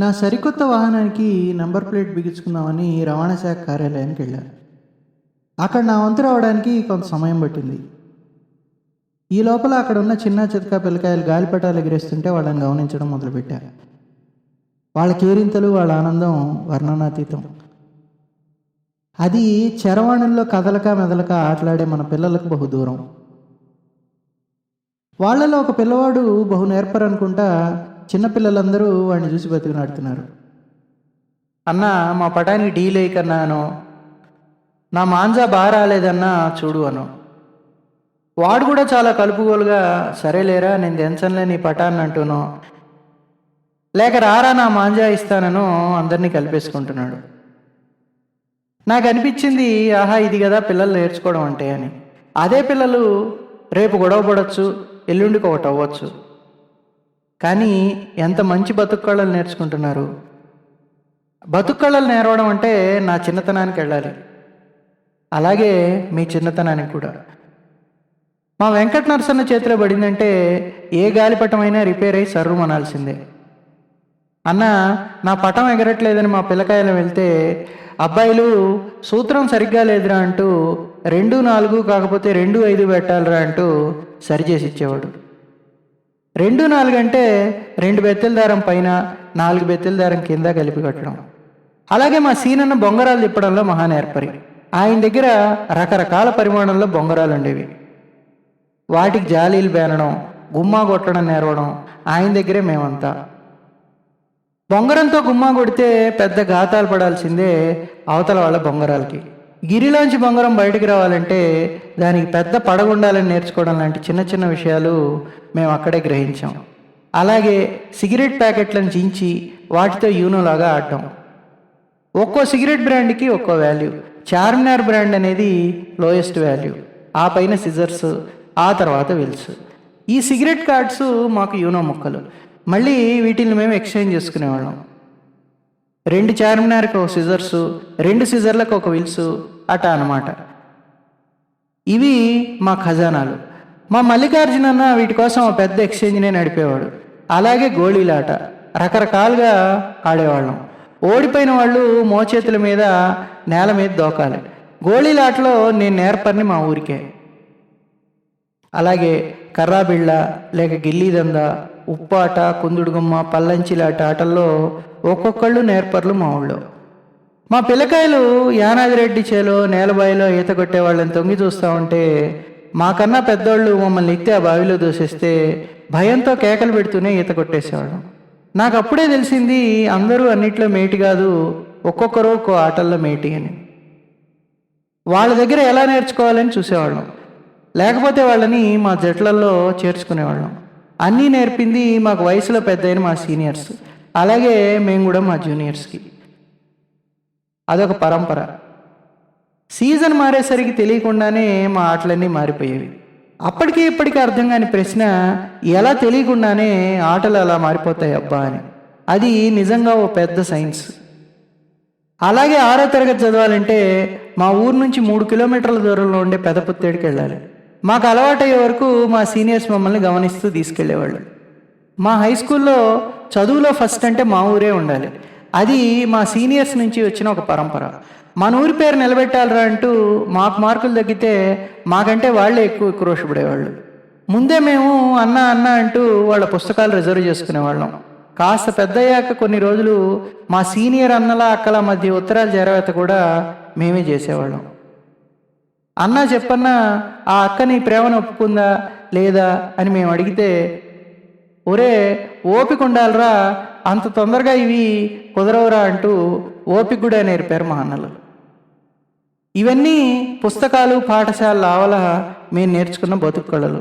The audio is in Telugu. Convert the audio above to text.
నా సరికొత్త వాహనానికి నంబర్ ప్లేట్ బిగించుకుందామని రవాణా శాఖ కార్యాలయానికి వెళ్ళాను. అక్కడ నా వంతు రావడానికి కొంత సమయం పట్టింది. ఈ లోపల అక్కడ ఉన్న చిన్న చితకా పిల్లకాయలు గాలిపటాలు ఎగిరేస్తుంటే వాళ్ళని గమనించడం మొదలుపెట్టారు. వాళ్ళ కేరింతలు, వాళ్ళ ఆనందం వర్ణనాతీతం. అది చరవాణుల్లో కదలక మెదలక ఆటలాడే మన పిల్లలకు బహు దూరం. వాళ్ళలో ఒక పిల్లవాడు బహు నేర్పరనుకుంటా చిన్నపిల్లలందరూ వాడిని చూసి బతికినాడుతున్నారు. అన్న, మా పటానికి డీల్ వేయకన్నాను, నా మాంజా బాగా రాలేదన్నా చూడు అను. వాడు కూడా చాలా కలుపుగోలుగా, సరేలేరా నేను దించనులే నీ పటాన్ని అంటూనో, లేక రారా నా మాంజా ఇస్తానను అందరినీ కలిపేసుకుంటున్నాడు. నాకు అనిపించింది, ఆహా ఇది కదా పిల్లలు నేర్చుకోవడం అంటే అని. అదే పిల్లలు రేపు గొడవ పడవచ్చు, ఎల్లుండికి ఒకటి అవ్వచ్చు. కానీ ఎంత మంచి బతుక్కళ్ళలు నేర్చుకుంటున్నారు. బతుక్కళ్ళలు నేర్వడం అంటే నా చిన్నతనానికి వెళ్ళాలి, అలాగే మీ చిన్నతనానికి కూడా. మా వెంకట నరసన్న చేతిలో పడిందంటే ఏ గాలిపటమైనా రిపేర్ అయ్యి సర్రుమనాల్సిందే. అన్న, నా పటం ఎగరట్లేదని మా పిల్లకాయలు వెళ్తే, అబ్బాయిలు సూత్రం సరిగ్గా లేదురా అంటూ 2-4 కాకపోతే 2-5 పెట్టాలిరా అంటూ సరిచేసి ఇచ్చేవాడు. 2-4 అంటే 2 బెత్తెల దారం పైన 4 బెత్తెల దారం కింద కలిపి కట్టడం. అలాగే మా సీనన్న బొంగరాలు తిప్పడంలో మహానేర్పరి. ఆయన దగ్గర రకరకాల పరిమాణంలో బొంగరాలు ఉండేవి. వాటికి జాలీలు బేనడం, గుమ్మా కొట్టడం నేర్వడం ఆయన దగ్గరే మేమంతా. బొంగరంతో గుమ్మా కొడితే పెద్ద గాతాలు పడాల్సిందే అవతల వాళ్ళ బొంగరాలకి. గిరిలోంచి బొంగరం బయటికి రావాలంటే దానికి పెద్ద పడగుండాలని నేర్చుకోవడం లాంటి చిన్న చిన్న విషయాలు మేము అక్కడే గ్రహించాం. అలాగే సిగరెట్ ప్యాకెట్లను చించి వాటితో యూనోలాగా ఆడటం. ఒక్కో సిగరెట్ బ్రాండ్కి ఒక్కో వాల్యూ. చార్మినార్ బ్రాండ్ అనేది లోయెస్ట్ వాల్యూ, ఆ పైన సిజర్స్, ఆ తర్వాత విల్స్. ఈ సిగరెట్ కార్డ్స్ మాకు యూనో ముక్కలు. మళ్ళీ వీటిని మేము ఎక్స్చేంజ్ చేసుకునేవాళ్ళం. 2 చార్మినార్కి ఒక సిజర్సు, 2 సిజర్లకు ఒక విల్సు, అట అన్నమాట. ఇవి మా ఖజానాలు. మా మల్లికార్జునన్న వీటి కోసం ఒక పెద్ద ఎక్స్చేంజ్నే నడిపేవాడు. అలాగే గోళీలాట రకరకాలుగా ఆడేవాళ్ళం. ఓడిపోయిన వాళ్ళు మోచేతుల మీద నేల మీద దోకాలి. గోళీలాటలో నేను నేర్పరిని మా ఊరికే. అలాగే కర్రాబిళ్ళ, లేక గిల్లీదంద, ఉప్పాట, కుందుడుగుమ్మ, పల్లంచిలాట ఆటల్లో ఒక్కొక్కళ్ళు నేర్పర్లు మా ఊళ్ళో. మా పిల్లకాయలు యానాదిరెడ్డి చేలో నేలబాయిలో ఈత కొట్టే వాళ్ళని తొంగి చూస్తూ ఉంటే, మాకన్నా పెద్దోళ్ళు మమ్మల్ని ఎత్తి ఆ బావిలో దూసేస్తే భయంతో కేకలు పెడుతూనే ఈత కొట్టేసేవాళ్ళం. నాకు అప్పుడే తెలిసింది, అందరూ అన్నిట్లో మేటి కాదు, ఒక్కొక్కరు ఒక్కో ఆటల్లో మేటి అని. వాళ్ళ దగ్గర ఎలా నేర్చుకోవాలని చూసేవాళ్ళం, లేకపోతే వాళ్ళని మా జట్లల్లో చేర్చుకునేవాళ్ళం. అన్నీ నేర్పింది మాకు వయసులో పెద్దయిన మా సీనియర్స్, అలాగే మేము కూడా మా జూనియర్స్కి. అదొక పరంపర. సీజన్ మారేసరికి తెలియకుండానే మా ఆటలన్నీ మారిపోయేవి. అప్పటికి ఇప్పటికీ అర్థం కాని ప్రశ్న, ఎలా తెలియకుండానే ఆటలు అలా మారిపోతాయి అబ్బా అని. అది నిజంగా ఓ పెద్ద సైన్స్. అలాగే 6వ తరగతి చదవాలంటే మా ఊరు నుంచి 3 కిలోమీటర్ల దూరంలో ఉండే పెదపుత్తేడికి వెళ్ళాలి. మాకు అలవాటయ్యే వరకు మా సీనియర్స్ మమ్మల్ని గమనిస్తూ తీసుకెళ్లేవాళ్ళు. మా హై స్కూల్లో చదువులో ఫస్ట్ అంటే మా ఊరే ఉండాలి. అది మా సీనియర్స్ నుంచి వచ్చిన ఒక పరంపర. మన ఊరి పేరు నిలబెట్టాలరా అంటూ మాకు మార్కులు తగ్గితే మాకంటే వాళ్ళే ఎక్కువ క్రోషపడేవాళ్ళు. ముందే మేము అన్న అన్న అంటూ వాళ్ళ పుస్తకాలు రిజర్వ్ చేసుకునేవాళ్ళం. కాస్త పెద్దయ్యాక కొన్ని రోజులు మా సీనియర్ అన్నల అక్కల మధ్య ఉత్తరాలు చేరవేత కూడా మేమే చేసేవాళ్ళం. అన్నా చెప్పన్నా, ఆ అక్క నీ ప్రేమను ఒప్పుకుందా లేదా అని మేము అడిగితే, ఒరే ఓపిక ఉండాలరా, అంత తొందరగా ఇవి కుదరవురా అంటూ ఓపిక కూడా నేర్పారు మా అన్నలు. ఇవన్నీ పుస్తకాలు, పాఠశాలల ఆవల మేము నేర్చుకున్న బతుకు కళలు.